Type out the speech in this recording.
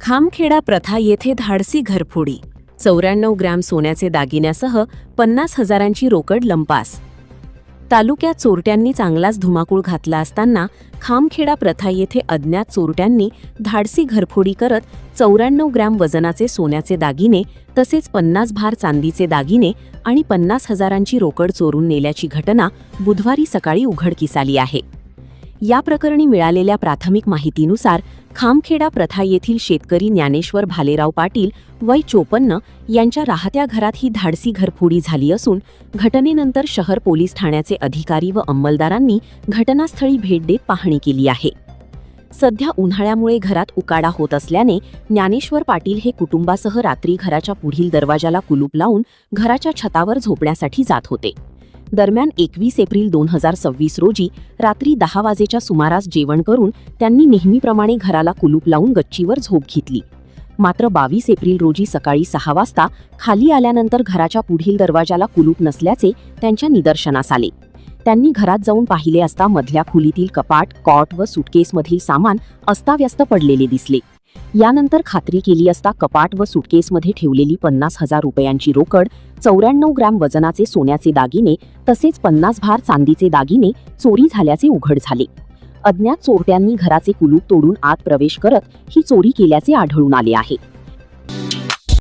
खामखेडा प्रथा येथे धाडसी घरफोडी, 94 ग्रॅम सोन्याचे दागिन्यासह 50,000ची रोकड लंपास. तालुक्यात चोरट्यांनी चांगलाच धुमाकूळ घातला असताना खामखेडा प्रथा येथे अज्ञात चोरट्यांनी धाडसी घरफोडी करत 94 ग्रॅम वजनाचे सोन्याचे दागिने तसेच 50 भार चांदीचे दागिने आणि 50,000ची रोकड चोरून नेल्याची घटना बुधवारी सकाळी उघडकीस आली आहे. या प्रकरणी मिळालेल्या प्राथमिक माहितीनुसार खामखेडा प्रथा येथील शेतकरी ज्ञानेश्वर भालेराव पाटील वय 54 यांच्या राहत्या घरात ही धाडसी घरफोडी झाली असून घटनेनंतर शहर पोलीस ठाण्याचे अधिकारी व अंमलदारांनी घटनास्थळी भेट देत पाहणी केली आहे. सध्या उन्हाळ्यामुळे घरात उकाडा होत असल्याने ज्ञानेश्वर पाटील हे कुटुंबासह रात्री घराच्या पुढील दरवाजाला कुलूप लावून घराच्या छतावर झोपण्यासाठी जात होते. दरम्यान 21 एप्रिल 2026 रोजी रात्री 10 वाजेच्या सुमारास जेवण करून त्यांनी नेहमीप्रमाणे घराला कुलूप लावून गच्चीवर झोप घेतली. मात्र 22 एप्रिल रोजी सकाळी 6 वाजता खाली आल्यानंतर घराच्या पुढील दरवाजाला कुलूप नसल्याचे त्यांच्या निदर्शनास आले. त्यांनी घरात जाऊन पाहिले असता मधल्या खोलीतील कपाट, कॉट व सुटकेसमधील सामान अस्ताव्यस्त पडलेले दिसले. यानंतर खात्री केली असता कपाट व सुटकेसमध्ये ठेवलेली 50,000 रुपयांची रोकड, 94 ग्रॅम वजनाचे सोन्याचे दागिने तसेच 50 भार चांदीचे दागिने चोरी झाल्याचे उघड झाले. अज्ञात चोरट्यांनी घराचे कुलूप तोडून आत प्रवेश करत ही चोरी केल्याचे आढळून आले आहे.